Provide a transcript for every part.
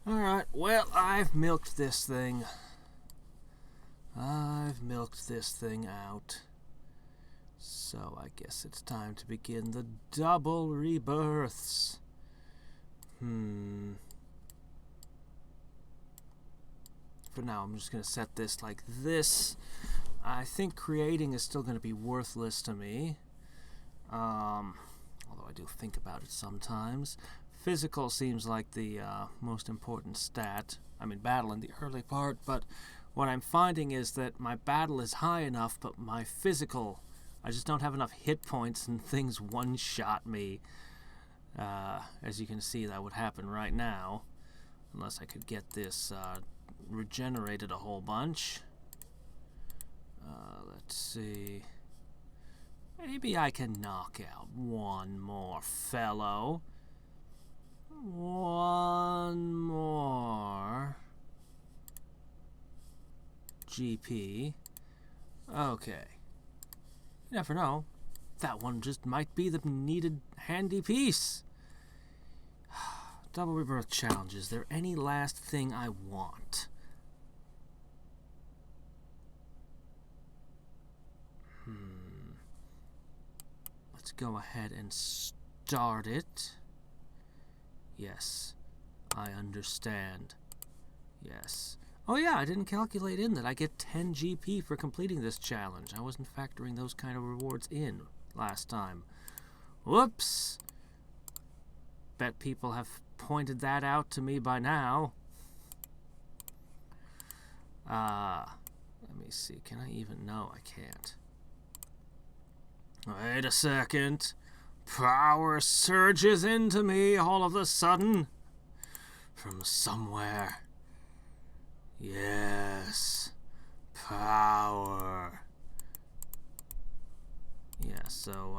Alright, well, I've milked this thing. I've milked this thing out. So I guess it's time to begin the double rebirths. For now, I'm just going to set this like this. I think creating is still going to be worthless to me. Although I do think about it sometimes. Physical seems like the most important stat. I mean, battle in the early part, but what I'm finding is that my battle is high enough, but my physical, I just don't have enough hit points and things one-shot me. As you can see, that would happen right now. Unless I could get this regenerated a whole bunch. Let's see. Maybe I can knock out one more fellow. One more GP. Okay. You never know. That one just might be the needed handy piece. Double Rebirth Challenges. Is there any last thing I want? Let's go ahead and start it. Yes, I understand. Yes. Oh yeah, I didn't calculate in that I get 10 GP for completing this challenge. I wasn't factoring those kind of rewards in last time. Whoops! Bet people have pointed that out to me by now. Let me see. Can I even? No, I can't. Wait a second. Power surges into me all of a sudden. From somewhere. Yes. Power. Yeah, so,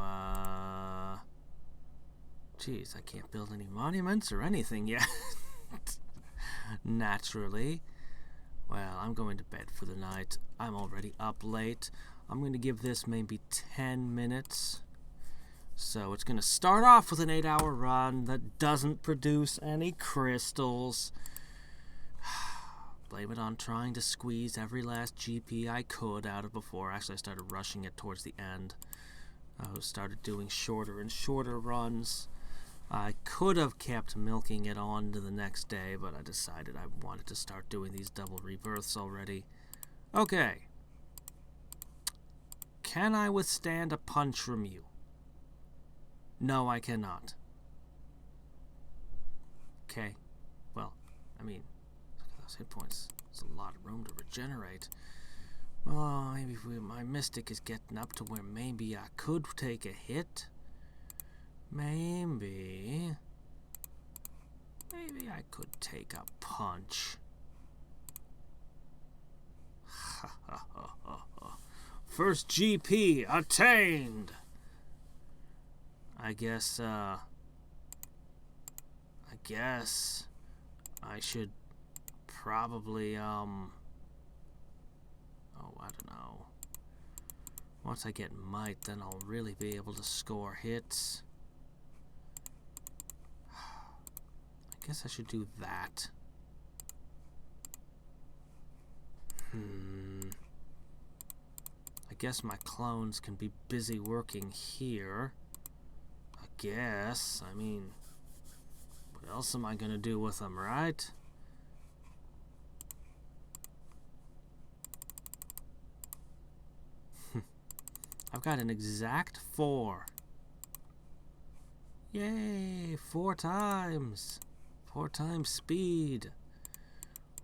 geez, I can't build any monuments or anything yet. Naturally. Well, I'm going to bed for the night. I'm already up late. I'm going to give this maybe 10 minutes. So it's going to start off with an 8-hour run that doesn't produce any crystals. Blame it on trying to squeeze every last GP I could out of before. Actually, I started rushing it towards the end. I started doing shorter and shorter runs. I could have kept milking it on to the next day, but I decided I wanted to start doing these double rebirths already. Okay. Can I withstand a punch from you? No, I cannot. Okay. Well, I mean, look at those hit points. There's a lot of room to regenerate. Well, maybe my mystic is getting up to where maybe I could take a hit. Maybe I could take a punch. First GP attained. I guess I should probably oh, I don't know. Once I get might, then I'll really be able to score hits. I guess I should do that. I guess my clones can be busy working here. I guess. I mean, what else am I gonna do with them, right? I've got an exact 4. Yay! 4 times. 4 times speed.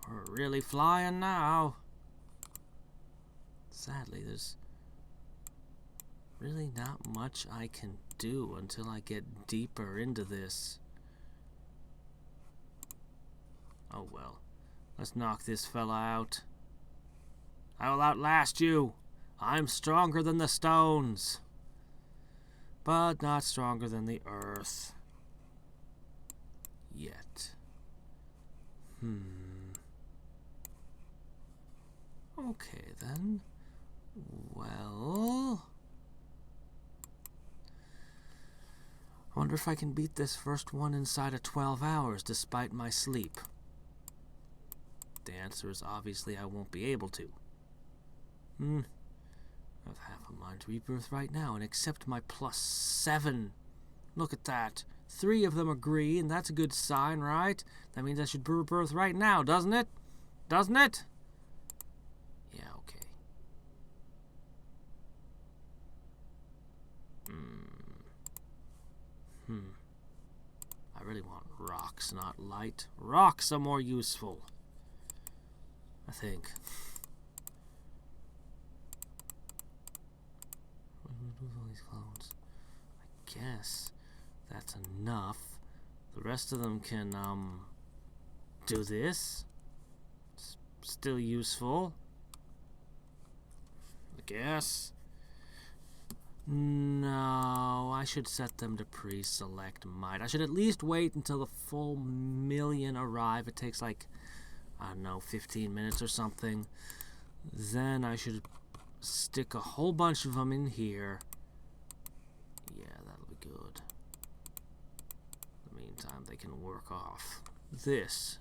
We're really flying now. Sadly, there's really not much I can do until I get deeper into this. Oh well. Let's knock this fella out. I will outlast you. I'm stronger than the stones. But not stronger than the earth. Yet. Okay then. Well, I wonder if I can beat this first one inside of 12 hours despite my sleep. The answer is obviously I won't be able to. I've half a mind to rebirth right now and accept my +7. Look at that. 3 of them agree, and that's a good sign, right? That means I should rebirth right now, doesn't it? Doesn't it? Yeah, okay. I really want rocks, not light. Rocks are more useful, I think. What do we do with all these clones? I guess that's enough. The rest of them can, do this. It's still useful, I guess. No, I should set them to pre-select might. I should at least wait until the full 1,000,000 arrive. It takes like, I don't know, 15 minutes or something. Then I should stick a whole bunch of them in here. Yeah, that'll be good. In the meantime, they can work off this.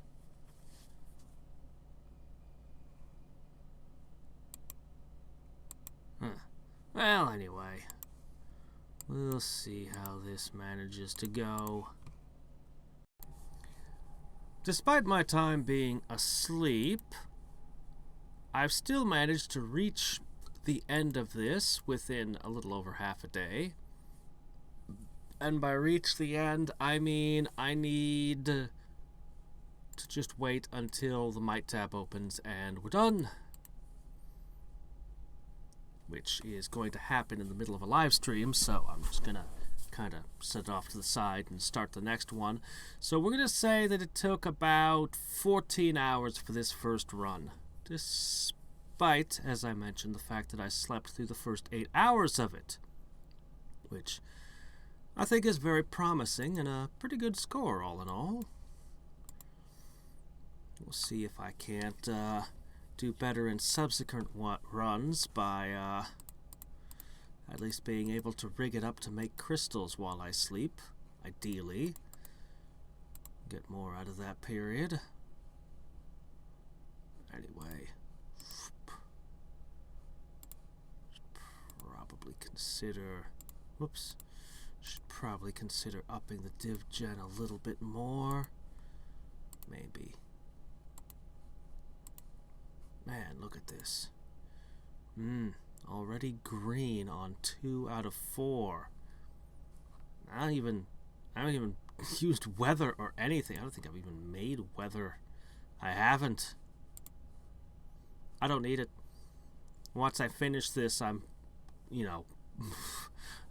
Well, anyway, we'll see how this manages to go. Despite my time being asleep, I've still managed to reach the end of this within a little over half a day. And by reach the end, I mean I need to just wait until the Might tab opens and we're done. Which is going to happen in the middle of a live stream, so I'm just going to kind of set it off to the side and start the next one. So we're going to say that it took about 14 hours for this first run, despite, as I mentioned, the fact that I slept through the first 8 hours of it, which I think is very promising and a pretty good score all in all. We'll see if I can't do better in subsequent runs by at least being able to rig it up to make crystals while I sleep, ideally. Get more out of that period. Anyway, should probably consider upping the div gen a little bit more. Maybe. Man, look at this. Already green on 2 out of 4. I haven't even used weather or anything. I don't think I've even made weather. I haven't. I don't need it. Once I finish this, I'm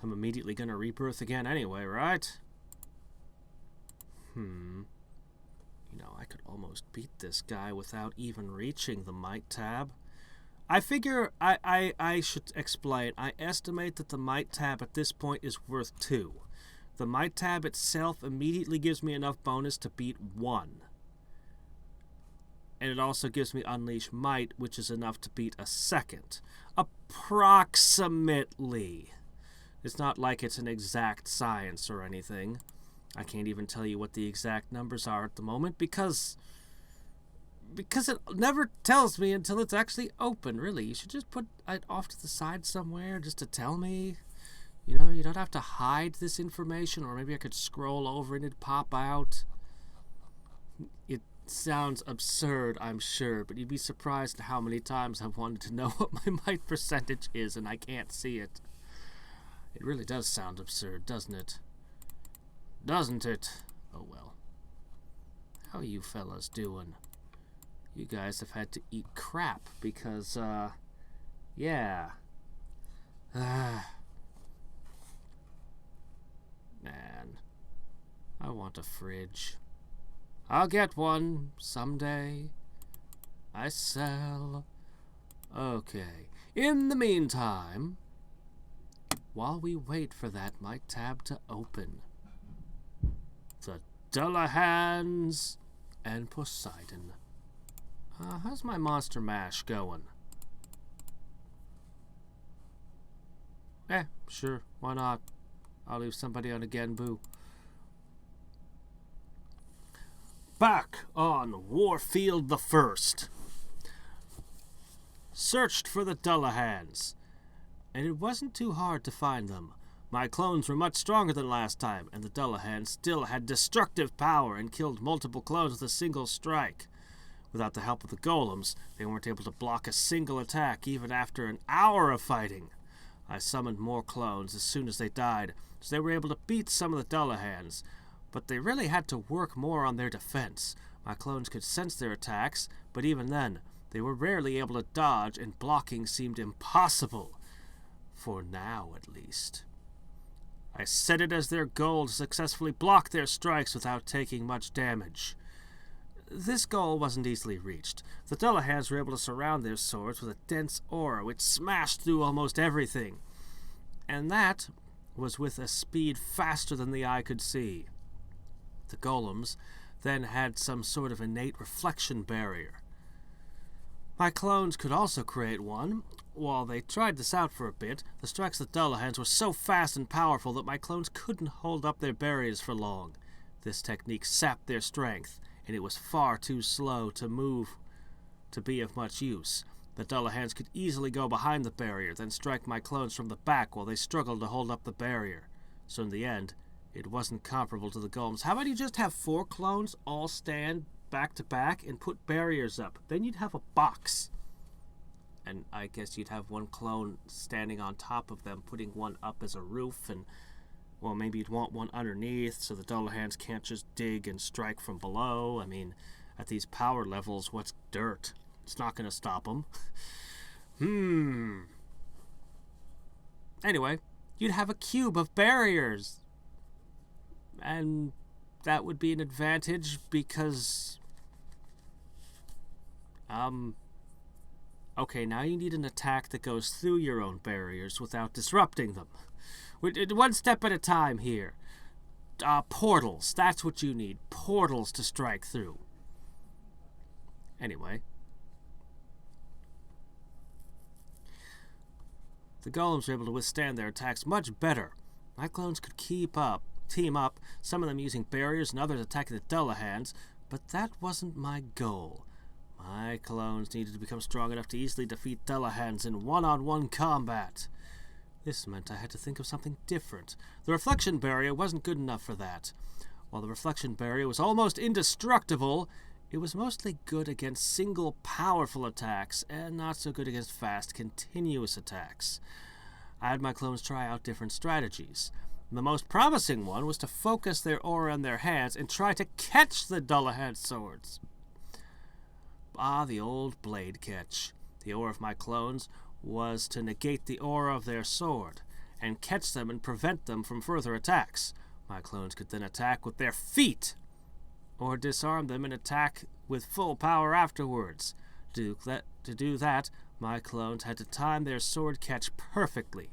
immediately gonna rebirth again anyway, right? I could almost beat this guy without even reaching the Might tab. I figure I should explain. I estimate that the Might tab at this point is worth 2. The Might tab itself immediately gives me enough bonus to beat 1. And it also gives me Unleash Might, which is enough to beat a second. Approximately. It's not like it's an exact science or anything. I can't even tell you what the exact numbers are at the moment because it never tells me until it's actually open, really. You should just put it off to the side somewhere just to tell me. You don't have to hide this information, or maybe I could scroll over and it'd pop out. It sounds absurd, I'm sure, but you'd be surprised at how many times I've wanted to know what my might percentage is and I can't see it. It really does sound absurd, doesn't it? Doesn't it? Oh well. How are you fellas doing? You guys have had to eat crap because, yeah. Man. I want a fridge. I'll get one someday. I sell. Okay. In the meantime, while we wait for that Might tab to open, the Dullahans and Poseidon. How's my Monster Mash going? Sure, why not? I'll leave somebody on a Genbu. back on Warfield the First. Searched for the Dullahans, and it wasn't too hard to find them. My clones were much stronger than last time, and the Dullahans still had destructive power and killed multiple clones with a single strike. Without the help of the golems, they weren't able to block a single attack even after an hour of fighting. I summoned more clones as soon as they died, so they were able to beat some of the Dullahans, but they really had to work more on their defense. My clones could sense their attacks, but even then, they were rarely able to dodge, and blocking seemed impossible. For now, at least. I set it as their goal to successfully block their strikes without taking much damage. This goal wasn't easily reached. The Dullahans were able to surround their swords with a dense aura which smashed through almost everything. And that was with a speed faster than the eye could see. The golems then had some sort of innate reflection barrier. My clones could also create one. While they tried this out for a bit, the strikes of the Dullahans were so fast and powerful that my clones couldn't hold up their barriers for long. This technique sapped their strength, and it was far too slow to move to be of much use. The Dullahans could easily go behind the barrier, then strike my clones from the back while they struggled to hold up the barrier. So in the end, it wasn't comparable to the golems. How about you just have 4 clones all stand back to back and put barriers up? Then you'd have a box. And I guess you'd have one clone standing on top of them, putting one up as a roof, and, well, maybe you'd want one underneath so the Dullahans can't just dig and strike from below. I mean, at these power levels, what's dirt? It's not going to stop them. Anyway, you'd have a cube of barriers. And that would be an advantage because... Okay, now you need an attack that goes through your own barriers without disrupting them. One step at a time here. Portals, that's what you need. Portals to strike through. Anyway. The golems were able to withstand their attacks much better. My clones could team up, some of them using barriers and others attacking the Dullahans, but that wasn't my goal. My clones needed to become strong enough to easily defeat Dullahans in one-on-one combat. This meant I had to think of something different. The reflection barrier wasn't good enough for that. While the reflection barrier was almost indestructible, it was mostly good against single powerful attacks and not so good against fast, continuous attacks. I had my clones try out different strategies. The most promising one was to focus their aura in their hands and try to catch the Dullahan swords. The old blade catch. The aura of my clones was to negate the aura of their sword and catch them and prevent them from further attacks. My clones could then attack with their feet or disarm them and attack with full power afterwards. To do that, my clones had to time their sword catch perfectly.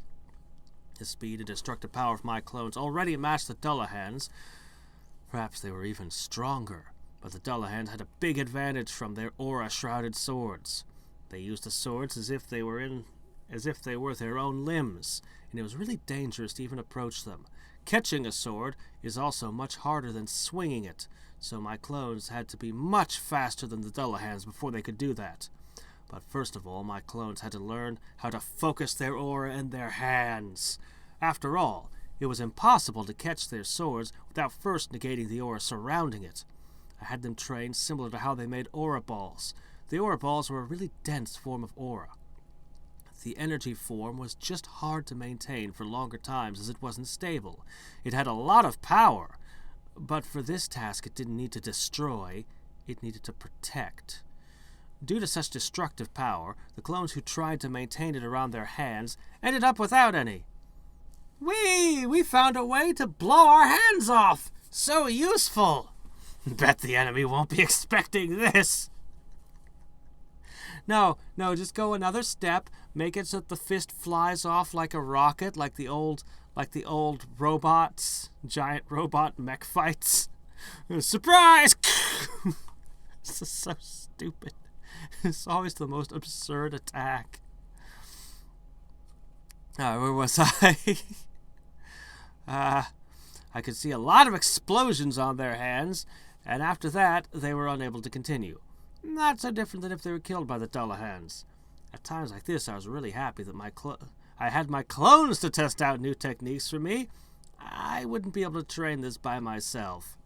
The speed and destructive power of my clones already matched the Dullahans. Perhaps they were even stronger, but the Dullahans had a big advantage from their aura-shrouded swords. They used the swords as if they were their own limbs, and it was really dangerous to even approach them. Catching a sword is also much harder than swinging it, so my clones had to be much faster than the Dullahans before they could do that. But first of all, my clones had to learn how to focus their aura in their hands. After all, it was impossible to catch their swords without first negating the aura surrounding it. I had them trained similar to how they made aura balls. The aura balls were a really dense form of aura. The energy form was just hard to maintain for longer times as it wasn't stable. It had a lot of power, but for this task it didn't need to destroy, it needed to protect. Due to such destructive power, the clones who tried to maintain it around their hands ended up without any. We found a way to blow our hands off! So useful! Bet the enemy won't be expecting this! No, just go another step, make it so that the fist flies off like a rocket, like the old robots, giant robot mech fights. Surprise! This is so stupid. It's always the most absurd attack. Where was I? I could see a lot of explosions on their hands, and after that they were unable to continue. Not so different than if they were killed by the Dullahans. At times like this, I was really happy that I had my clones to test out new techniques for me. I wouldn't be able to train this by myself.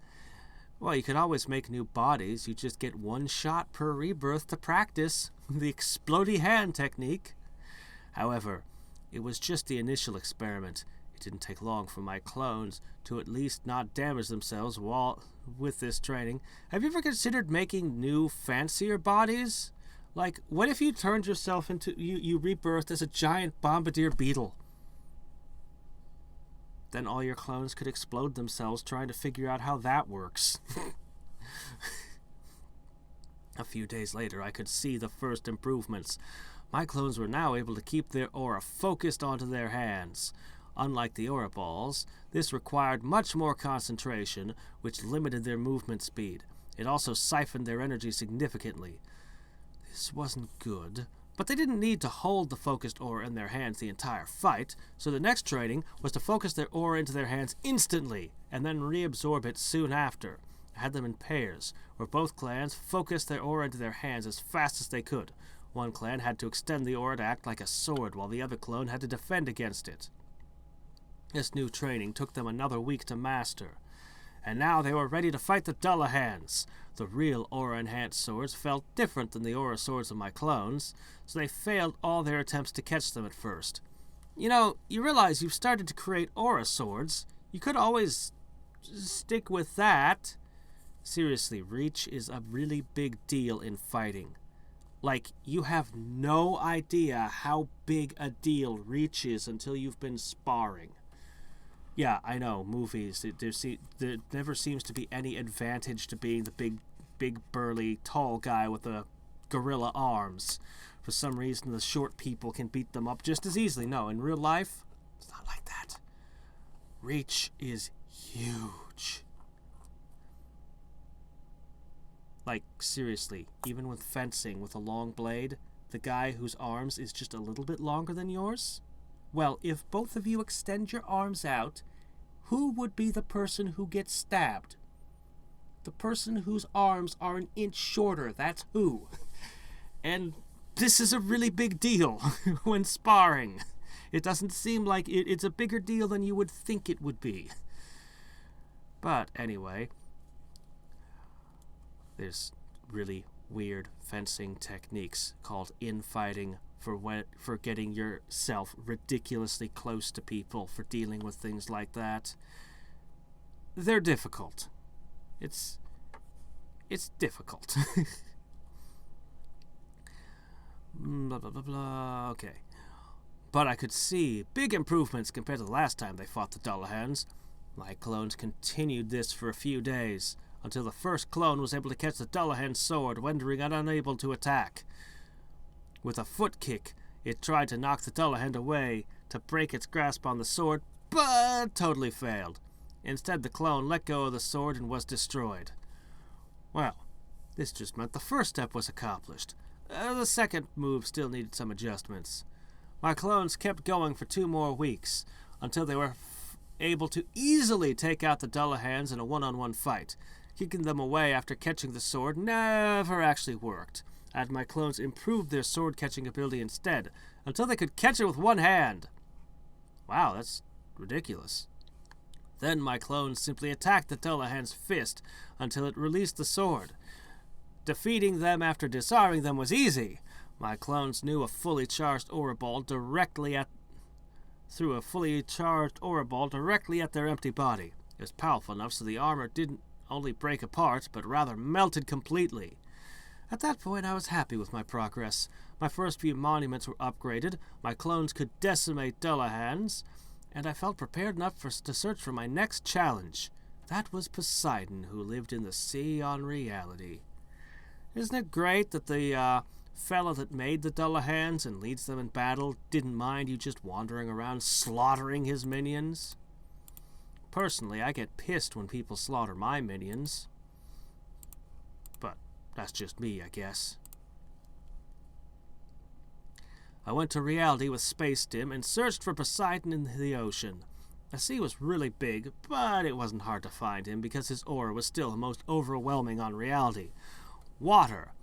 Well, you could always make new bodies. You just get one shot per rebirth to practice the explodey hand technique. However, it was just the initial experiment. It didn't take long for my clones to at least not damage themselves with this training. Have you ever considered making new, fancier bodies? Like, what if you turned yourself into, you rebirthed as a giant bombardier beetle? Then all your clones could explode themselves trying to figure out how that works. A few days later, I could see the first improvements. My clones were now able to keep their aura focused onto their hands. Unlike the aura balls, this required much more concentration, which limited their movement speed. It also siphoned their energy significantly. This wasn't good, but they didn't need to hold the focused aura in their hands the entire fight, so the next training was to focus their aura into their hands instantly, and then reabsorb it soon after. I had them in pairs, where both clans focused their aura into their hands as fast as they could. One clan had to extend the aura to act like a sword, while the other clone had to defend against it. This new training took them another week to master, and now they were ready to fight the Dullahans. The real aura-enhanced swords felt different than the aura swords of my clones, so they failed all their attempts to catch them at first. You know, you realize you've started to create aura swords. You could always stick with that. Seriously, reach is a really big deal in fighting. Like, you have no idea how big a deal reach is until you've been sparring. Yeah, I know, movies, there never seems to be any advantage to being the big, burly, tall guy with the gorilla arms. For some reason, the short people can beat them up just as easily. No, in real life, it's not like that. Reach is huge. Like, seriously, even with fencing with a long blade, the guy whose arms is just a little bit longer than yours? Well, if both of you extend your arms out, who would be the person who gets stabbed? The person whose arms are an inch shorter, that's who. And this is a really big deal when sparring. It doesn't seem like it's a bigger deal than you would think it would be. But anyway, there's really weird fencing techniques called infighting for getting yourself ridiculously close to people, for dealing with things like that. They're difficult. It's difficult. Blah, blah, blah, blah. Okay. But I could see big improvements compared to the last time they fought the Dullahans. My clones continued this for a few days, until the first clone was able to catch the Dullahan's sword, rendering it unable to attack. With a foot kick, it tried to knock the Dullahan away to break its grasp on the sword, but totally failed. Instead, the clone let go of the sword and was destroyed. Well, this just meant the first step was accomplished. The second move still needed some adjustments. My clones kept going for 2 more weeks, until they were able to easily take out the Dullahans in a one-on-one fight. Kicking them away after catching the sword never actually worked. I had my clones improve their sword-catching ability instead, until they could catch it with one hand. Wow, that's ridiculous. Then my clones simply attacked the Dullahan's fist until it released the sword. Defeating them after disarming them was easy. My clones knew a fully charged aura ball threw a fully charged aura ball directly at their empty body. It was powerful enough so the armor didn't only break apart, but rather melted completely. At that point, I was happy with my progress. My first few monuments were upgraded, my clones could decimate Dullahans, and I felt prepared enough to search for my next challenge. That was Poseidon, who lived in the sea on reality. Isn't it great that the fella that made the Dullahans and leads them in battle didn't mind you just wandering around slaughtering his minions? Personally, I get pissed when people slaughter my minions. But that's just me, I guess. I went to reality with Space Dim and searched for Poseidon in the ocean. The sea was really big, but it wasn't hard to find him because his aura was still most overwhelming on reality. Water,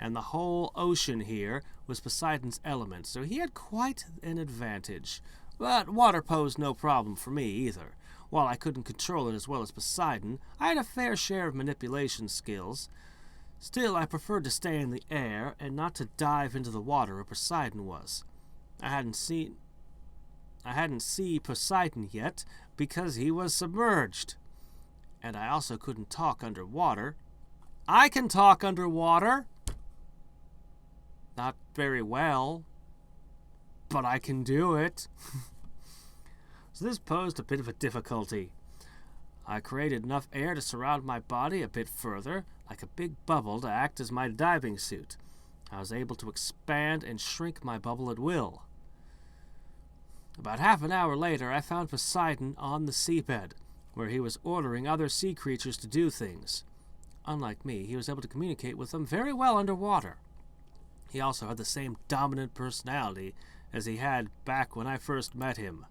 and the whole ocean here was Poseidon's element, so he had quite an advantage. But water posed no problem for me either. While I couldn't control it as well as Poseidon, I had a fair share of manipulation skills. Still, I preferred to stay in the air and not to dive into the water where Poseidon was. I hadn't seen Poseidon yet because he was submerged. And I also couldn't talk underwater. I can talk underwater. Not very well, but I can do it. So this posed a bit of a difficulty. I created enough air to surround my body a bit further, like a big bubble to act as my diving suit. I was able to expand and shrink my bubble at will. About half an hour later, I found Poseidon on the seabed, where he was ordering other sea creatures to do things. Unlike me, he was able to communicate with them very well underwater. He also had the same dominant personality as he had back when I first met him.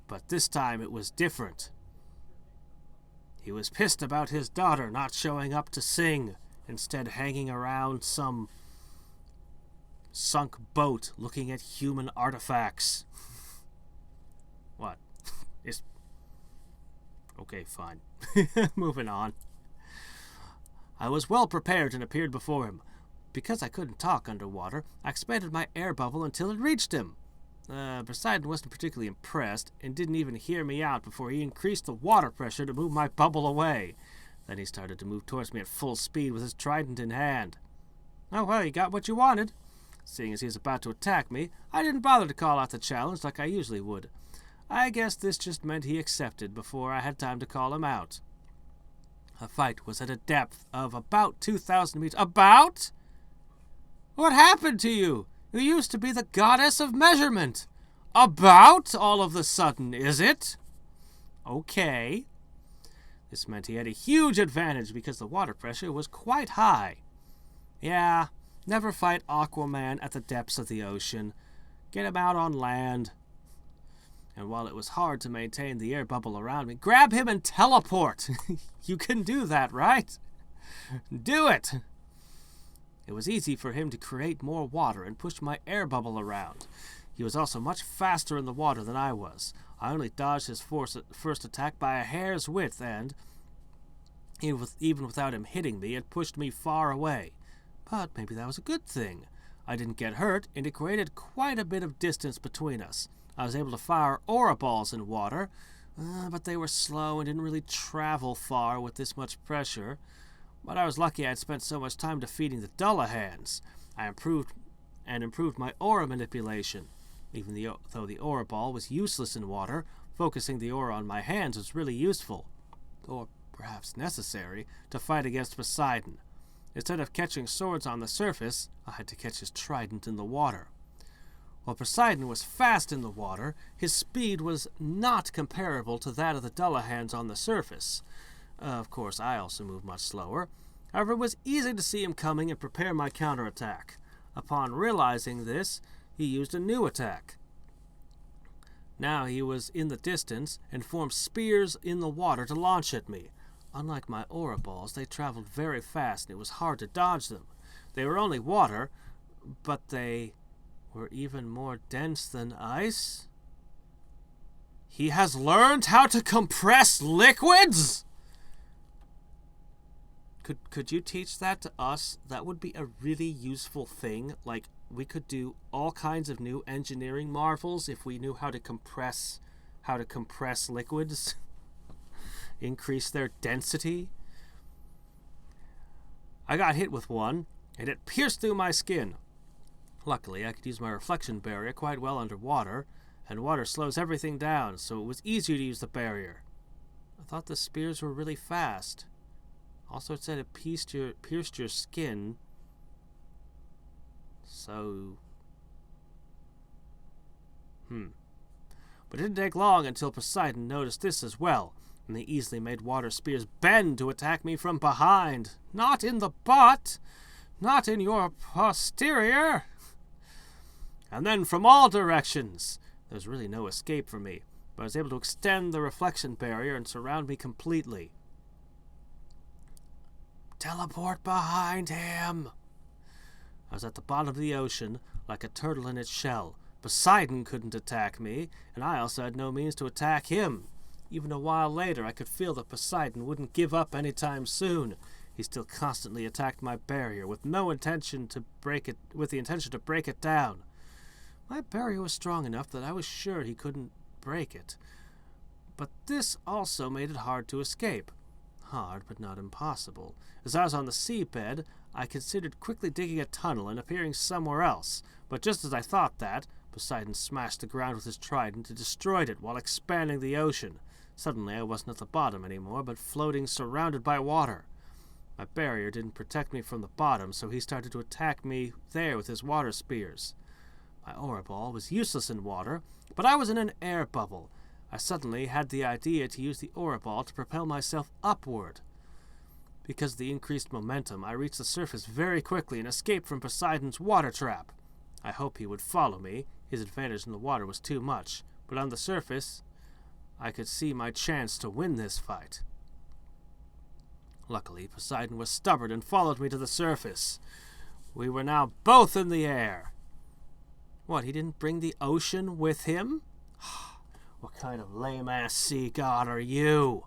But this time it was different. He was pissed about his daughter not showing up to sing, instead hanging around some sunk boat looking at human artifacts. What? Okay, fine. Moving on. I was well prepared and appeared before him. Because I couldn't talk underwater, I expanded my air bubble until it reached him. Poseidon wasn't particularly impressed and didn't even hear me out before he increased the water pressure to move my bubble away. Then he started to move towards me at full speed with his trident in hand. Oh, well, you got what you wanted. Seeing as he was about to attack me, I didn't bother to call out the challenge like I usually would. I guess this just meant he accepted before I had time to call him out. The fight was at a depth of about 2,000 meters. About? What happened to you? You used to be the goddess of measurement. About all of the sudden, is it? Okay. This meant he had a huge advantage because the water pressure was quite high. Yeah, never fight Aquaman at the depths of the ocean. Get him out on land. And while it was hard to maintain the air bubble around me, grab him and teleport. You can do that, right? Do it. It was easy for him to create more water and push my air bubble around. He was also much faster in the water than I was. I only dodged his first attack by a hair's width, and even without him hitting me, it pushed me far away. But maybe that was a good thing. I didn't get hurt, and it created quite a bit of distance between us. I was able to fire aura balls in water, but they were slow and didn't really travel far with this much pressure. But I was lucky I had spent so much time defeating the Dullahans. I improved my aura manipulation. Even though the aura ball was useless in water, focusing the aura on my hands was really useful, or perhaps necessary, to fight against Poseidon. Instead of catching swords on the surface, I had to catch his trident in the water. While Poseidon was fast in the water, his speed was not comparable to that of the Dullahans on the surface. Of course, I also moved much slower. However, it was easy to see him coming and prepare my counterattack. Upon realizing this, he used a new attack. Now he was in the distance and formed spears in the water to launch at me. Unlike my aura balls, they traveled very fast and it was hard to dodge them. They were only water, but they were even more dense than ice. He has learned how to compress liquids? Could you teach that to us? That would be a really useful thing. Like, we could do all kinds of new engineering marvels if we knew how to compress liquids. Increase their density. I got hit with one, and it pierced through my skin. Luckily, I could use my reflection barrier quite well underwater, and water slows everything down, so it was easier to use the barrier. I thought the spears were really fast. Also, it said it pierced your skin. So... But it didn't take long until Poseidon noticed this as well, and they easily made water spears bend to attack me from behind. Not in the butt! Not in your posterior! And then from all directions. There's really no escape for me. but I was able to extend the reflection barrier and surround me completely. Teleport behind him! I was at the bottom of the ocean, like a turtle in its shell. Poseidon couldn't attack me, and I also had no means to attack him. Even a while later, I could feel that Poseidon wouldn't give up anytime soon. He still constantly attacked my barrier, with the intention to break it down. My barrier was strong enough that I was sure he couldn't break it. But this also made it hard to escape. Hard, but not impossible. As I was on the seabed, I considered quickly digging a tunnel and appearing somewhere else. But just as I thought that, Poseidon smashed the ground with his trident and destroyed it while expanding the ocean. Suddenly I wasn't at the bottom anymore, but floating surrounded by water. My barrier didn't protect me from the bottom, so he started to attack me there with his water spears. My aura ball was useless in water, but I was in an air bubble. I suddenly had the idea to use the aura ball to propel myself upward. Because of the increased momentum, I reached the surface very quickly and escaped from Poseidon's water trap. I hoped he would follow me. His advantage in the water was too much, but on the surface, I could see my chance to win this fight. Luckily, Poseidon was stubborn and followed me to the surface. We were now both in the air. What, he didn't bring the ocean with him? What kind of lame-ass sea god are you?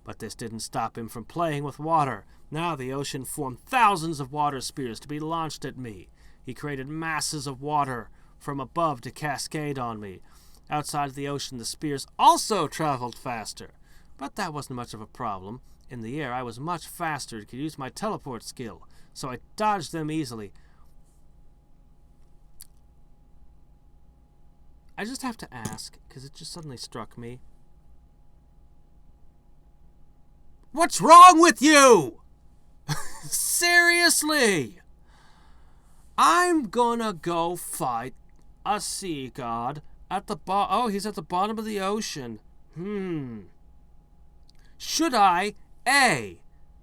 But this didn't stop him from playing with water. Now the ocean formed thousands of water spears to be launched at me. He created masses of water from above to cascade on me. Outside of the ocean, the spears also traveled faster. But that wasn't much of a problem. In the air, I was much faster and could use my teleport skill, so I dodged them easily. I just have to ask, because it just suddenly struck me. What's wrong with you? Seriously? I'm gonna go fight a sea god at the oh, he's at the bottom of the ocean. Should I, A,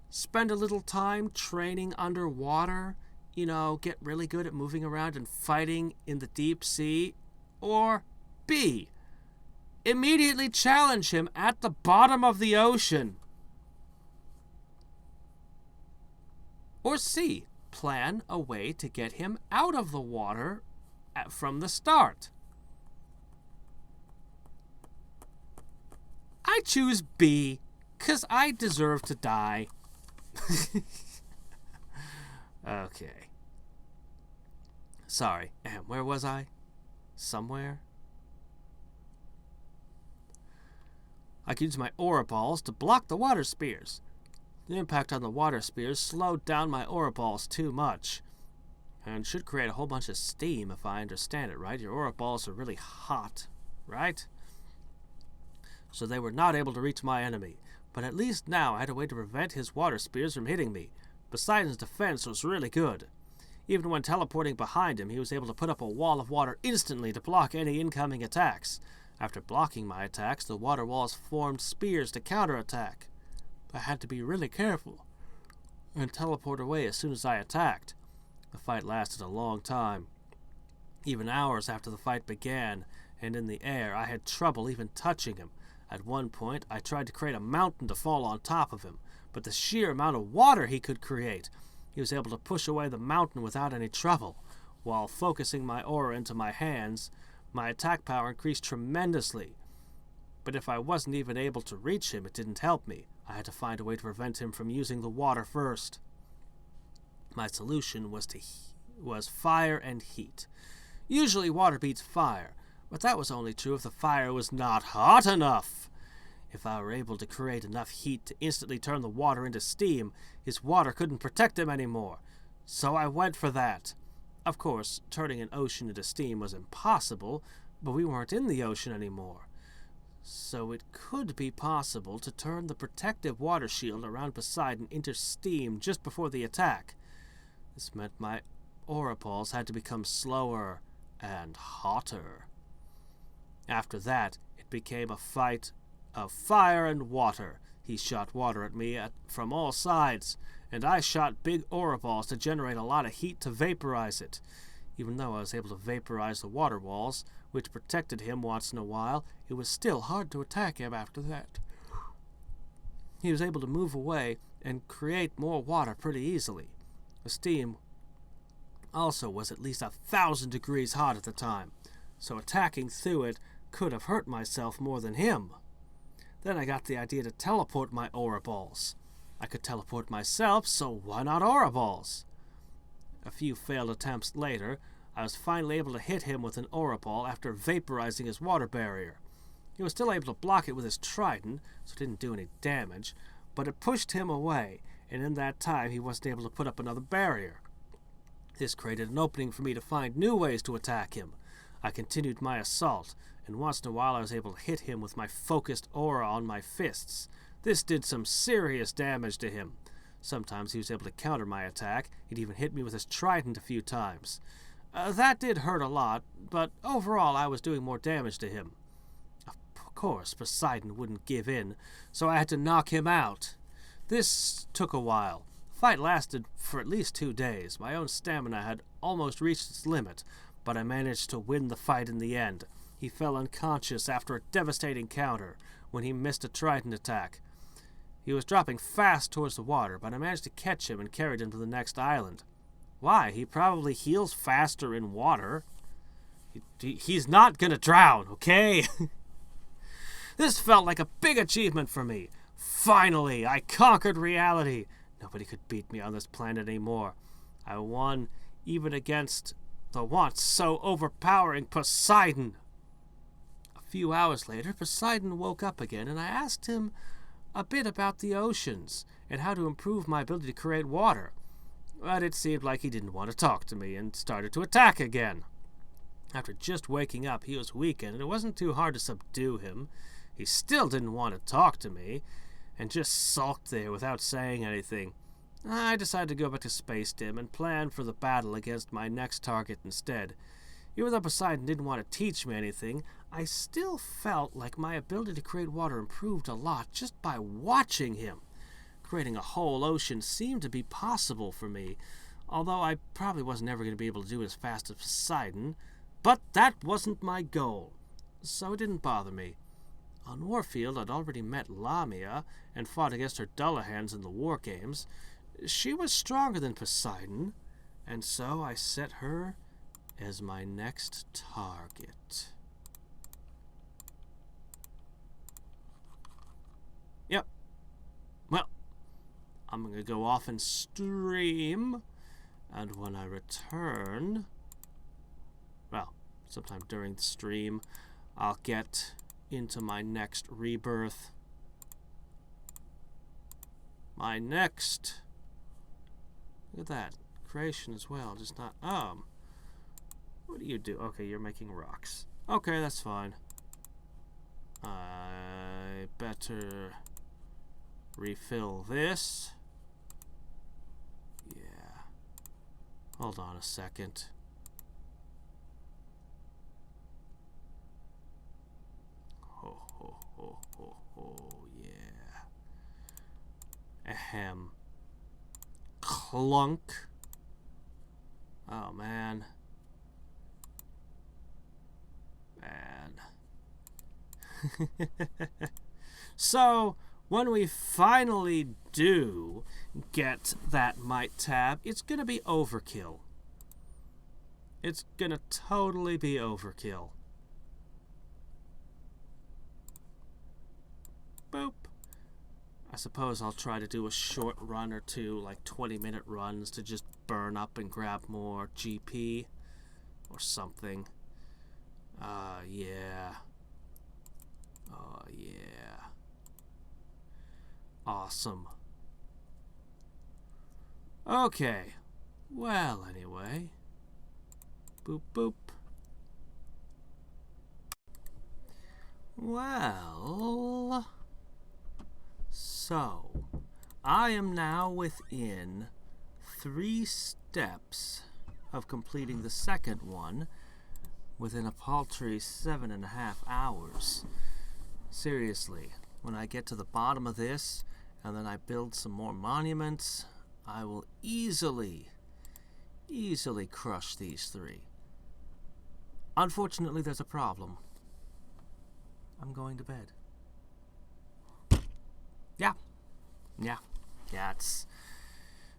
spend a little time training underwater? You know, get really good at moving around and fighting in the deep sea? Or B, immediately challenge him at the bottom of the ocean? Or C, plan a way to get him out of the water from the start? I choose B, 'cause I deserve to die. Okay. Sorry, where was I? Somewhere? I could use my aura balls to block the water spears. The impact on the water spears slowed down my aura balls too much, and should create a whole bunch of steam if I understand it right. Your aura balls are really hot, right? So they were not able to reach my enemy, but at least now I had a way to prevent his water spears from hitting me. Poseidon's defense was really good. Even when teleporting behind him, he was able to put up a wall of water instantly to block any incoming attacks. After blocking my attacks, the water walls formed spears to counterattack. I had to be really careful and teleport away as soon as I attacked. The fight lasted a long time, even hours after the fight began, and in the air I had trouble even touching him. At one point, I tried to create a mountain to fall on top of him, but the sheer amount of water he could create, he was able to push away the mountain without any trouble. While focusing my aura into my hands, my attack power increased tremendously. But if I wasn't even able to reach him, it didn't help me. I had to find a way to prevent him from using the water first. My solution was fire and heat. Usually water beats fire, but that was only true if the fire was not hot enough. If I were able to create enough heat to instantly turn the water into steam, his water couldn't protect him anymore. So I went for that. Of course, turning an ocean into steam was impossible, but we weren't in the ocean anymore. So it could be possible to turn the protective water shield around Poseidon into steam just before the attack. This meant my aura balls had to become slower and hotter. After that, it became a fight of fire and water. He shot water at me from all sides, and I shot big aura balls to generate a lot of heat to vaporize it. Even though I was able to vaporize the water walls, which protected him once in a while, it was still hard to attack him after that. He was able to move away and create more water pretty easily. The steam also was at least 1,000 degrees hot at the time, so attacking through it could have hurt myself more than him. Then I got the idea to teleport my aura balls. I could teleport myself, so why not aura balls? A few failed attempts later, I was finally able to hit him with an aura ball after vaporizing his water barrier. He was still able to block it with his trident, so it didn't do any damage, but it pushed him away, and in that time he wasn't able to put up another barrier. This created an opening for me to find new ways to attack him. I continued my assault, and once in a while I was able to hit him with my focused aura on my fists. This did some serious damage to him. Sometimes he was able to counter my attack. He'd even hit me with his trident a few times. That did hurt a lot, but overall I was doing more damage to him. Of course, Poseidon wouldn't give in, so I had to knock him out. This took a while. The fight lasted for at least 2 days. My own stamina had almost reached its limit, but I managed to win the fight in the end. He fell unconscious after a devastating counter when he missed a trident attack. He was dropping fast towards the water, but I managed to catch him and carried him to the next island. Why? He probably heals faster in water. He's not gonna drown, okay? This felt like a big achievement for me. Finally, I conquered reality. Nobody could beat me on this planet anymore. I won even against the once so overpowering Poseidon. A few hours later, Poseidon woke up again, and I asked him a bit about the oceans and how to improve my ability to create water. But it seemed like he didn't want to talk to me and started to attack again. After just waking up, he was weakened, and it wasn't too hard to subdue him. He still didn't want to talk to me, and just sulked there without saying anything. I decided to go back to Space Dim and plan for the battle against my next target instead. Even though Poseidon didn't want to teach me anything, I still felt like my ability to create water improved a lot just by watching him. Creating a whole ocean seemed to be possible for me, although I probably wasn't ever going to be able to do it as fast as Poseidon. But that wasn't my goal, so it didn't bother me. On Warfield, I'd already met Lamia and fought against her Dullahans in the war games. She was stronger than Poseidon, and so I set her as my next target. Yep. Well, I'm going to go off and stream, and when I return, well, sometime during the stream, I'll get into my next rebirth. My next... Look at that. Creation as well, just not... What do you do? Okay, you're making rocks. Okay, that's fine. I better refill this. Yeah. Hold on a second. Ho, ho, ho, ho, ho, yeah. Ahem. Clunk. Oh, man. So, when we finally do get that Might tab, it's gonna be overkill. It's gonna totally be overkill. Boop. I suppose I'll try to do a short run or two, like 20-minute runs, to just burn up and grab more GP or something. Yeah. Oh, yeah. Awesome. Okay. Well, anyway. Boop, boop. Well... So, I am now within 3 steps of completing the second one within a paltry 7.5 hours. Seriously, when I get to the bottom of this and then I build some more monuments, I will easily crush these 3. Unfortunately, there's a problem. I'm going to bed. Yeah.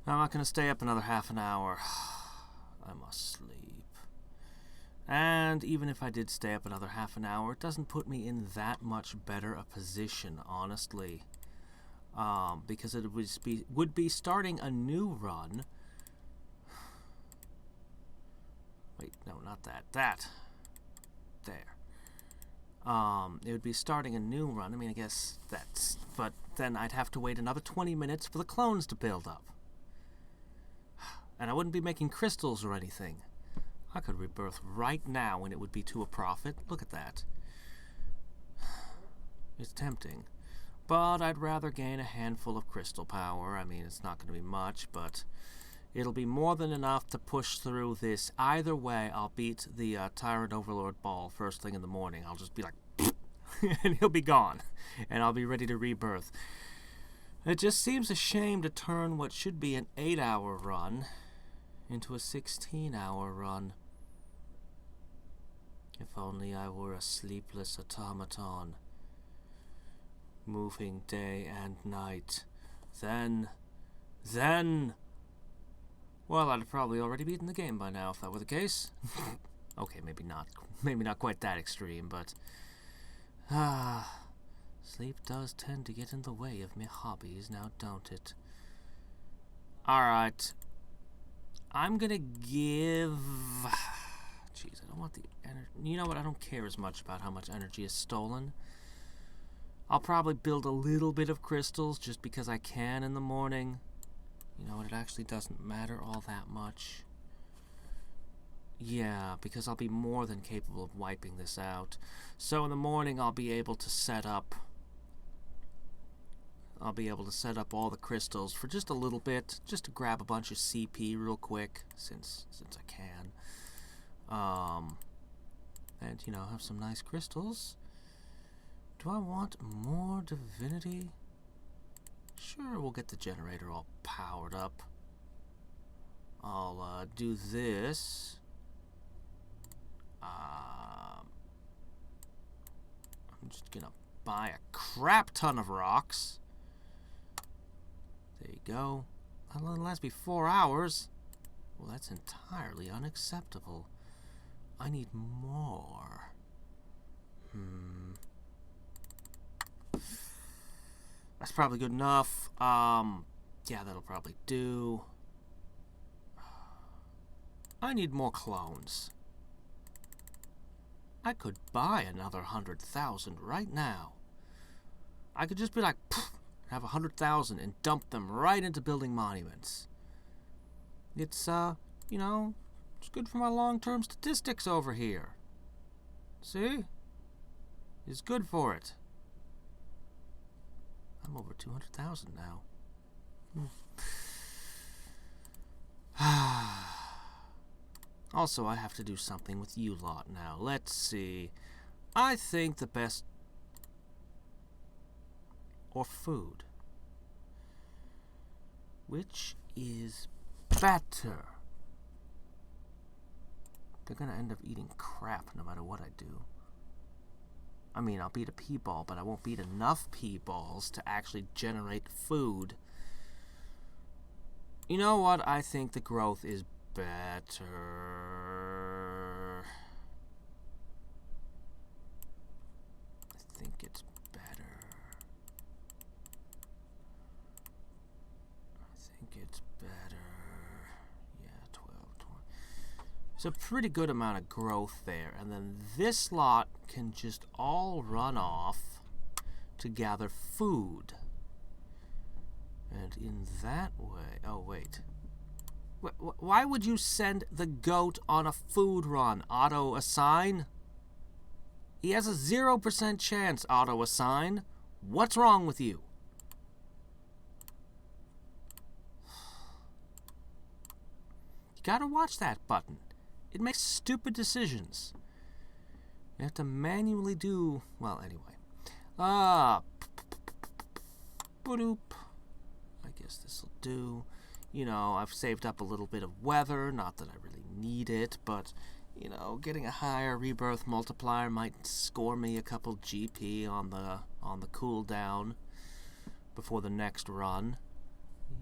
I'm not going to stay up another half an hour. I must sleep. And even if I did stay up another half an hour, it doesn't put me in that much better a position, honestly. Because it would be starting a new run. Wait, no, not that. That. There. It would be starting a new run. I mean, I guess that's... But then I'd have to wait another 20 minutes for the clones to build up. And I wouldn't be making crystals or anything. I could rebirth right now and it would be to a profit. Look at that. It's tempting. But I'd rather gain a handful of crystal power. I mean, it's not going to be much, but it'll be more than enough to push through this. Either way, I'll beat the Tyrant Overlord ball first thing in the morning. I'll just be like, and he'll be gone. And I'll be ready to rebirth. It just seems a shame to turn what should be an 8-hour run into a 16-hour run. If only I were a sleepless automaton, moving day and night. Then... Well, I'd have probably already beaten the game by now if that were the case. Okay, maybe not quite that extreme, but... sleep does tend to get in the way of me hobbies, now don't it? Alright. I'm gonna give... Jeez, I don't want the energy... You know what? I don't care as much about how much energy is stolen. I'll probably build a little bit of crystals just because I can in the morning. You know what? It actually doesn't matter all that much. Yeah, because I'll be more than capable of wiping this out. So in the morning I'll be able to set up... all the crystals for just a little bit, just to grab a bunch of CP real quick, since I can. And, you know, have some nice crystals. Do I want more divinity? Sure, we'll get the generator all powered up. I'll do this. I'm just gonna buy a crap ton of rocks. There you go. That'll only last me 4 hours. Well, that's entirely unacceptable. I need more. That's probably good enough. Yeah, that'll probably do. I need more clones. I could buy another 100,000 right now. I could just be like, have 100,000 and dump them right into building monuments. It's, you know, it's good for my long-term statistics over here. See? It's good for it. I'm over 200,000 now. Also, I have to do something with you lot now. Let's see. I think the best... Or food. Which is better? They're gonna end up eating crap no matter what I do. I mean, I'll beat a P-ball, but I won't beat enough P-balls to actually generate food. You know what? I think the growth is better. I think it's better. Yeah, 12, 20. It's a pretty good amount of growth there. And then this lot can just all run off to gather food. And in that way... Oh, wait. Why would you send the goat on a food run? Auto-assign? He has a 0% chance, auto-assign. What's wrong with you? You gotta watch that button. It makes stupid decisions. You have to manually do... Well, anyway. Boop. I guess this'll do. You know, I've saved up a little bit of weather. Not that I really need it, but you know, getting a higher rebirth multiplier might score me a couple GP on the cooldown before the next run.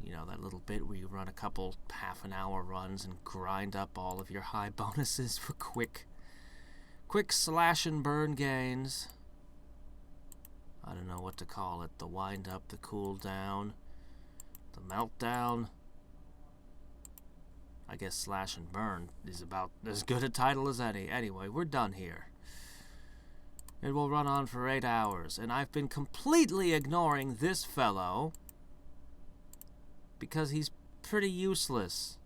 You know, that little bit where you run a couple half-an-hour runs and grind up all of your high bonuses for quick slash and burn gains. I don't know what to call it. The wind up, the cool down, the meltdown. I guess slash and burn is about as good a title as any. Anyway, we're done here. It will run on for 8 hours, and I've been completely ignoring this fellow because he's pretty useless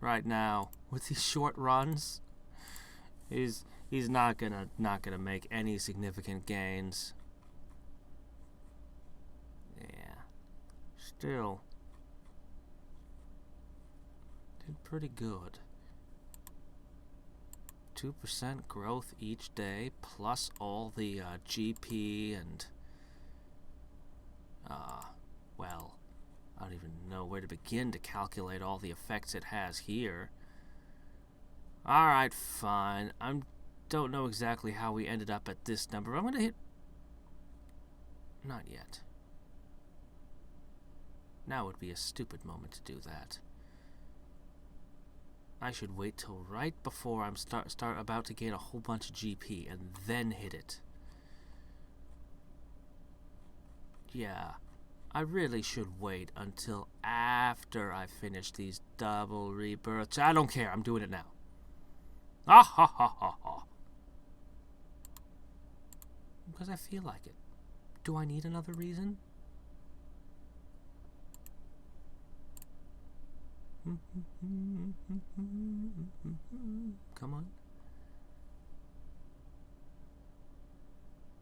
right now with these short runs. He's not gonna make any significant gains. Yeah. Still did pretty good. 2% growth each day, plus all the GP and well, I don't even know where to begin to calculate all the effects it has here. Alright, fine. Don't know exactly how we ended up at this number. I'm gonna hit... Not yet. Now would be a stupid moment to do that. I should wait till right before I'm about to gain a whole bunch of GP and then hit it. Yeah, I really should wait until after I finish these double rebirths. I don't care, I'm doing it now. Ah ha ha ha ha. Because I feel like it. Do I need another reason? Come on.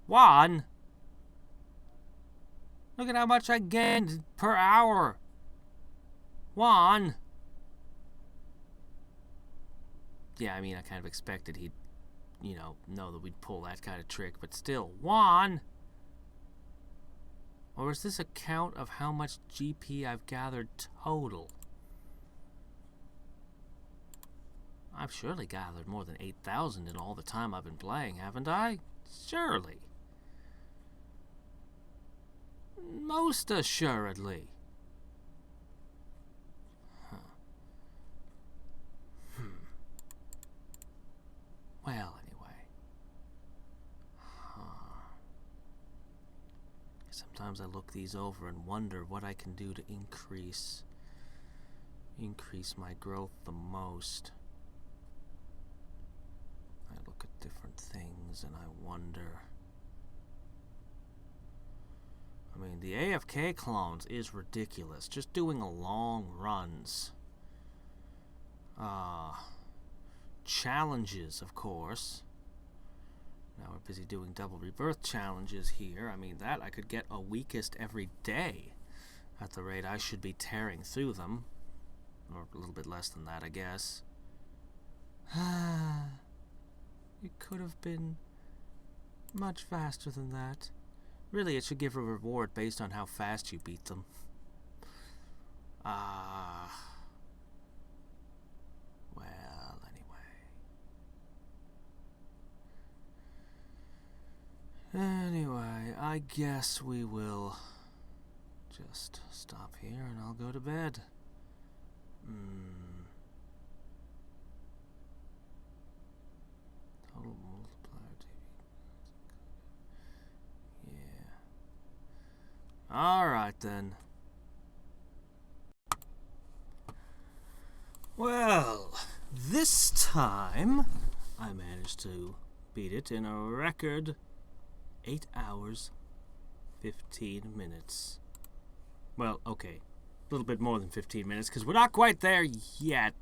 Juan! Look at how much I gained per hour. Juan! Yeah, I mean, I kind of expected he'd, you know that we'd pull that kind of trick, but still. Juan! Or is this a count of how much GP I've gathered total? I've surely gathered more than 8,000 in all the time I've been playing, haven't I? Surely. Most assuredly. Huh. Well, anyway. Sometimes I look these over and wonder what I can do to increase my growth the most. I look at different things and I wonder. I mean, the AFK clones is ridiculous. Just doing long runs. Challenges, of course. Now we're busy doing double rebirth challenges here. I mean, that I could get a weakest every day at the rate I should be tearing through them. Or a little bit less than that, I guess. It could have been much faster than that. Really, it should give a reward based on how fast you beat them. Well, Anyway, I guess we will just stop here and I'll go to bed. Total multiplier TV. Yeah. Alright then. Well, this time I managed to beat it in a record 8 hours, 15 minutes. Well, okay. A little bit more than 15 minutes, because we're not quite there yet.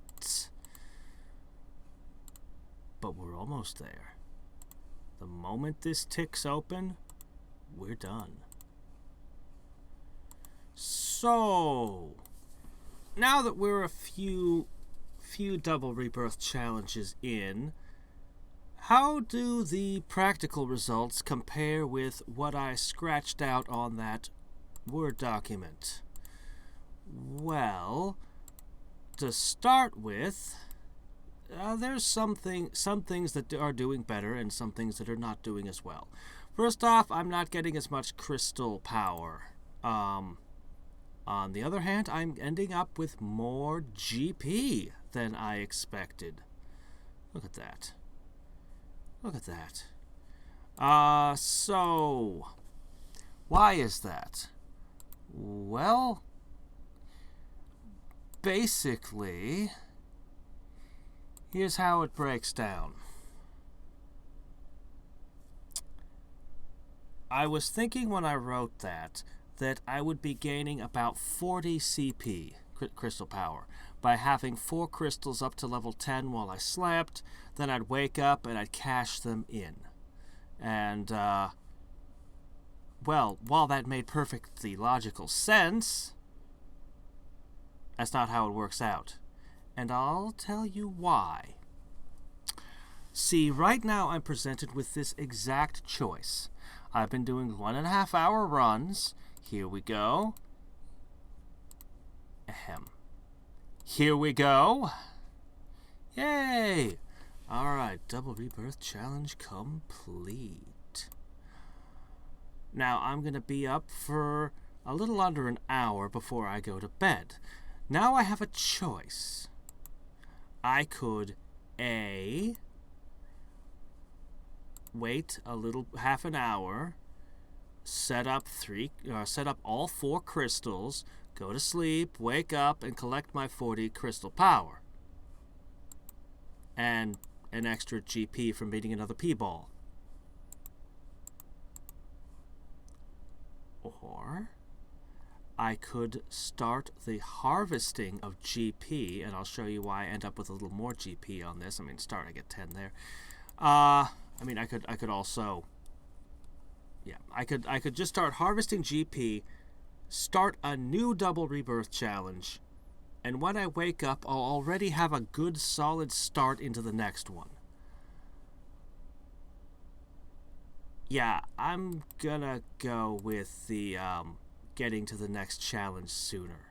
But we're almost there. The moment this ticks open, we're done. So, now that we're a few double rebirth challenges in, how do the practical results compare with what I scratched out on that Word document? Well, to start with, there's some things that are doing better and some things that are not doing as well. First off, I'm not getting as much crystal power. On the other hand, I'm ending up with more GP than I expected. Look at that. Look at that. So, why is that? Well, basically, here's how it breaks down. I was thinking when I wrote that I would be gaining about 40 CP, crystal power, by having 4 crystals up to level 10 while I slept. Then I'd wake up and I'd cash them in. And, well, while that made perfectly logical sense, that's not how it works out. And I'll tell you why. See, right now I'm presented with this exact choice. I've been doing 1.5 hour runs. Here we go. Ahem. Here we go. Yay! Alright, Double Rebirth Challenge complete. Now, I'm going to be up for a little under an hour before I go to bed. Now I have a choice. I could, A, wait a little, half an hour, set up all 4 crystals, go to sleep, wake up, and collect my 40 crystal power. And an extra GP from beating another P-ball. Or I could start the harvesting of GP, and I'll show you why I end up with a little more GP on this. I mean, I get 10 there. I could also, yeah, I could just start harvesting GP, start a new Double Rebirth Challenge, and when I wake up, I'll already have a good solid start into the next one. Yeah, I'm gonna go with the getting to the next challenge sooner.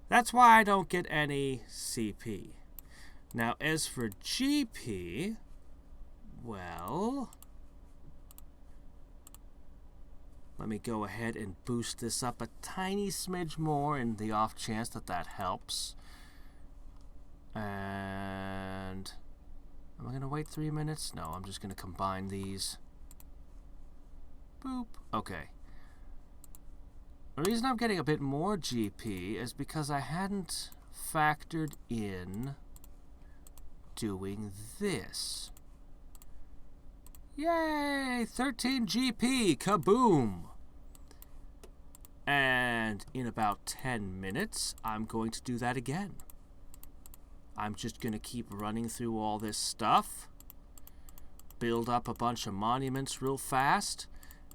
That's why I don't get any CP. Now, as for GP, well, let me go ahead and boost this up a tiny smidge more in the off chance that helps. And am I going to wait 3 minutes? No, I'm just going to combine these. Boop. Okay. The reason I'm getting a bit more GP is because I hadn't factored in doing this. Yay! 13 GP! Kaboom! And in about 10 minutes, I'm going to do that again. I'm just going to keep running through all this stuff, build up a bunch of monuments real fast,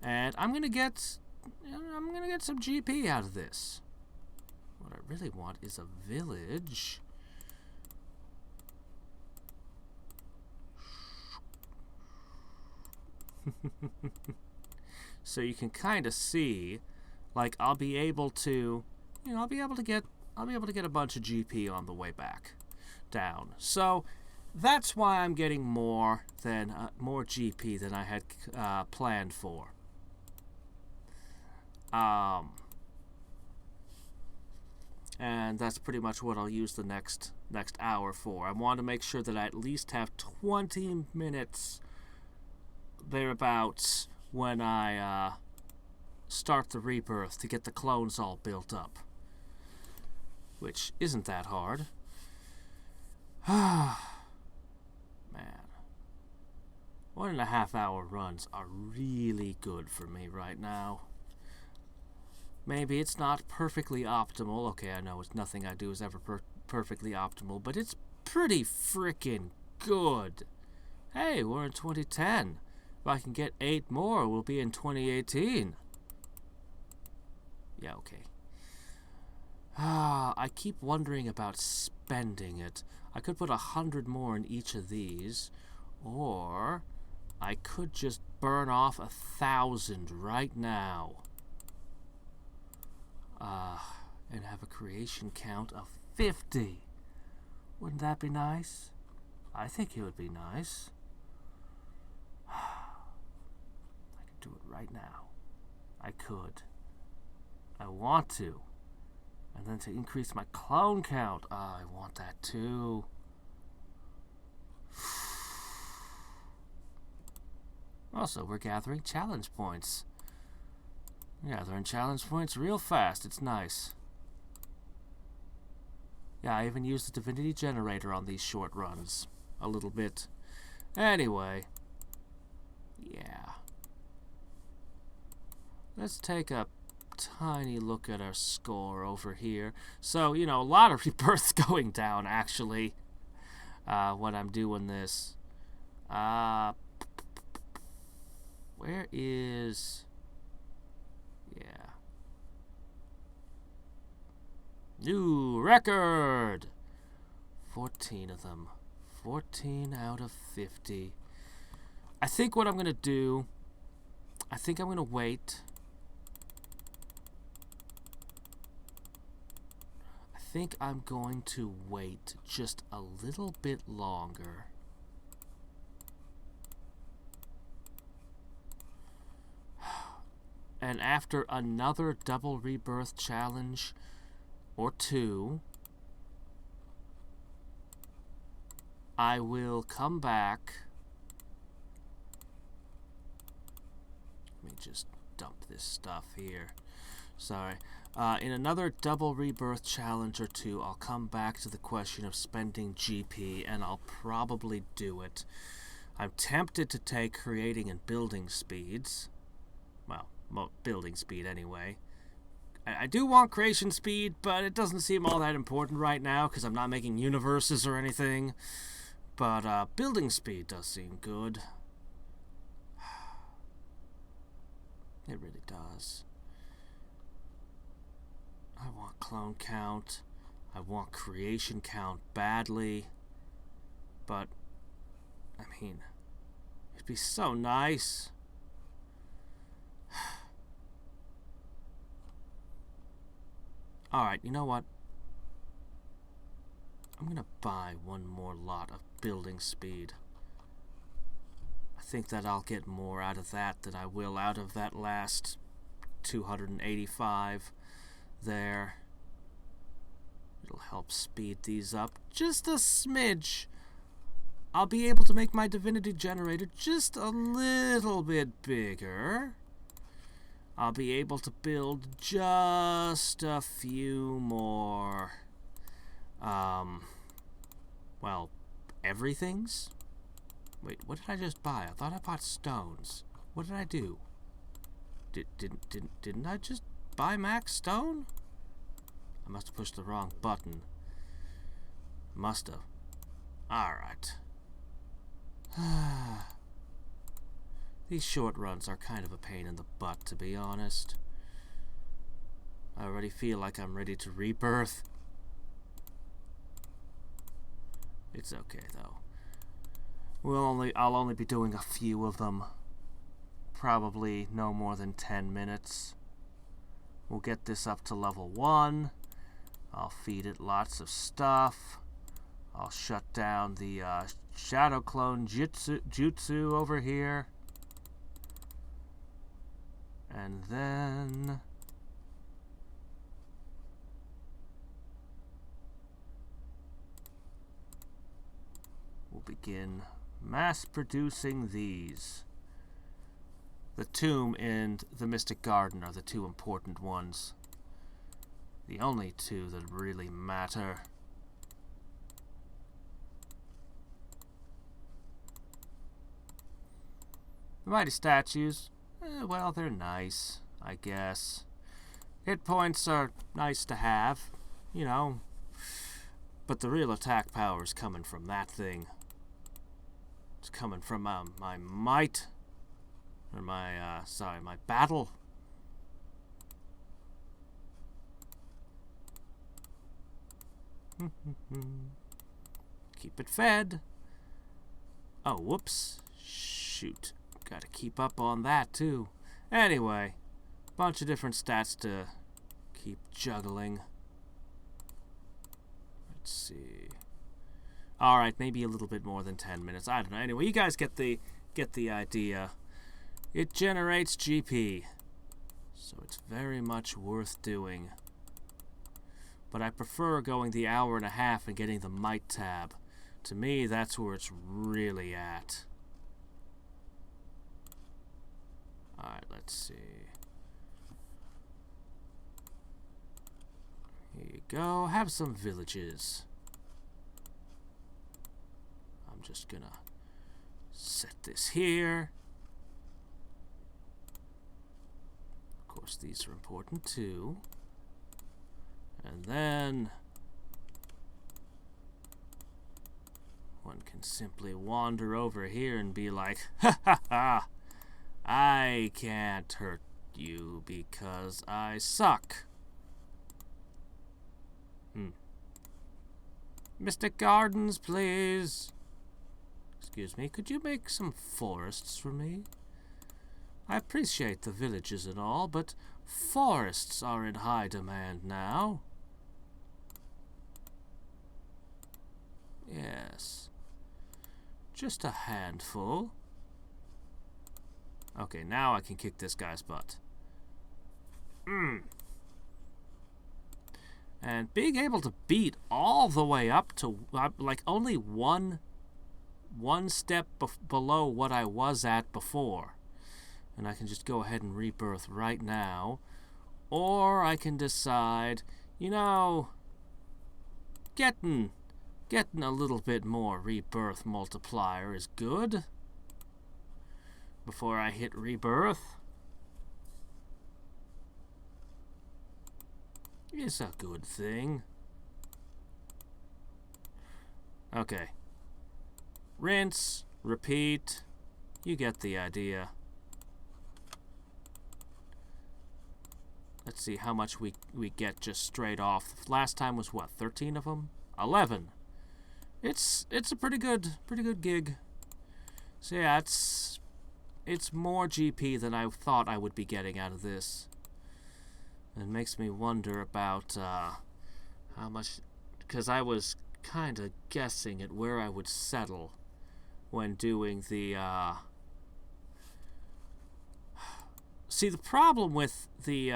and I'm going to get some GP out of this. What I really want is a village. So you can kind of see, like, I'll be able to get a bunch of GP on the way back down. So that's why I'm getting more GP than I had planned for. And that's pretty much what I'll use the next hour for. I want to make sure that I at least have 20 minutes thereabouts when I start the rebirth to get the clones all built up, which isn't that hard. Man, 1.5 hour runs are really good for me right now. Maybe it's not perfectly optimal. Okay, I know nothing I do is ever perfectly optimal, but it's pretty freaking good. Hey, we're in 2010. If I can get 8 more, we'll be in 2018. Yeah, okay. I keep wondering about spending it. I could put 100 more in each of these, or I could just burn off 1,000 right now. And have a creation count of 50. Wouldn't that be nice? I think it would be nice. I could do it right now. I could. I want to. And then to increase my clone count. I want that too. Also, we're gathering challenge points. Gathering challenge points real fast. It's nice. Yeah, I even use the divinity generator on these short runs. A little bit. Anyway. Yeah. Let's take a tiny look at our score over here. So, you know, a lot of rebirths going down, actually, when I'm doing this. Where is... Yeah. New record! 14 of them. 14 out of 50. I think what I'm going to do... I think I'm going to wait... I think I'm going to wait just a little bit longer. And after another Double Rebirth Challenge or two, I will come back. Let me just dump this stuff here. Sorry. In another Double Rebirth Challenge or two, I'll come back to the question of spending GP, and I'll probably do it. I'm tempted to take creating and building speeds. Well, building speed anyway. I do want creation speed, but it doesn't seem all that important right now because I'm not making universes or anything. But building speed does seem good. It really does. I want clone count. I want creation count badly. But, I mean, it'd be so nice. Alright, you know what? I'm gonna buy one more lot of building speed. I think that I'll get more out of that than I will out of that last 285 there. It'll help speed these up just a smidge. I'll be able to make my divinity generator just a little bit bigger. I'll be able to build just a few more, well, everything's? Wait, what did I just buy? I thought I bought stones. What did I do? Didn't I just buy max stone? I must have pushed the wrong button. Must have. Alright. These short runs are kind of a pain in the butt, to be honest. I already feel like I'm ready to rebirth. It's okay, though. I'll only be doing a few of them. Probably no more than 10 minutes. We'll get this up to level 1. I'll feed it lots of stuff. I'll shut down the shadow clone jutsu over here. And then we'll begin mass producing these. The tomb and the mystic garden are the two important ones. The only two that really matter. The mighty statues, well, they're nice, I guess. Hit points are nice to have, you know. But the real attack power is coming from that thing. It's coming from my might. Or my battle. Keep it fed. Oh, whoops. Shoot. Gotta keep up on that, too. Anyway, bunch of different stats to keep juggling. Let's see. All right, maybe a little bit more than 10 minutes. I don't know. Anyway, you guys get the idea. It generates GP, so it's very much worth doing. But I prefer going the hour and a half and getting the Might tab. To me, that's where it's really at. Alright, let's see. Here you go. Have some villages. I'm just gonna set this here. Of course, these are important too. And then one can simply wander over here and be like, ha ha ha, I can't hurt you because I suck. Mr. Gardens, please. Excuse me, could you make some forests for me? I appreciate the villages and all, but forests are in high demand now. Yes. Just a handful. Okay, now I can kick this guy's butt. And being able to beat all the way up to, like, only one step below what I was at before. And I can just go ahead and rebirth right now. Or I can decide, you know, getting a little bit more rebirth multiplier is good. Before I hit rebirth. It's a good thing. Okay. Rinse, repeat. You get the idea. Let's see how much we get just straight off. Last time was what, 13 of them? 11. It's a pretty good gig. So yeah, it's more GP than I thought I would be getting out of this. It makes me wonder about how much, because I was kind of guessing at where I would settle when doing the see, the problem with the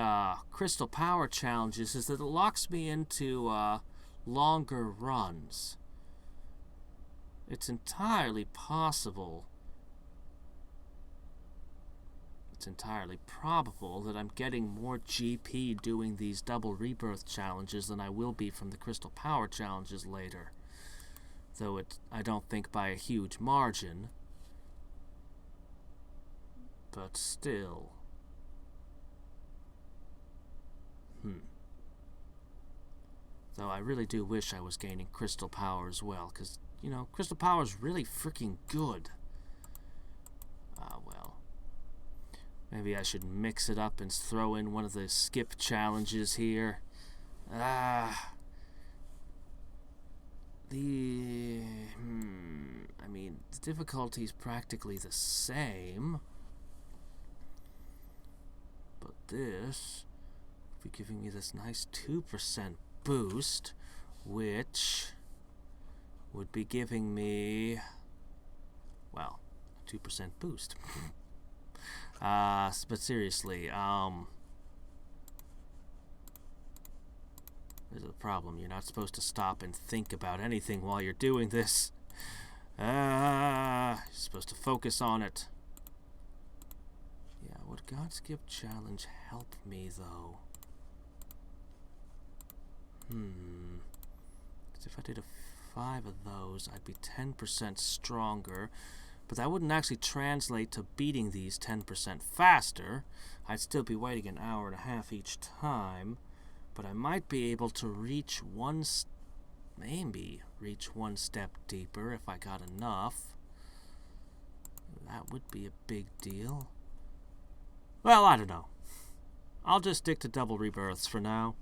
Crystal Power Challenges is that it locks me into longer runs. It's entirely possible, it's entirely probable that I'm getting more GP doing these Double Rebirth Challenges than I will be from the Crystal Power Challenges later. Though I don't think by a huge margin. But still. Though I really do wish I was gaining Crystal Power as well, because, you know, Crystal Power is really freaking good. Well. Maybe I should mix it up and throw in one of the skip challenges here. I mean, the difficulty is practically the same. But this would be giving me this nice 2% boost, which would be giving me, well, a 2% boost. But seriously, there's a problem. You're not supposed to stop and think about anything while you're doing this. You're supposed to focus on it. Yeah, would God Skip Challenge help me, though? 'Cause if I did 5 of those, I'd be 10% stronger. But that wouldn't actually translate to beating these 10% faster. I'd still be waiting an hour and a half each time. But I might be able to reach maybe reach one step deeper if I got enough. That would be a big deal. Well, I don't know. I'll just stick to double rebirths for now.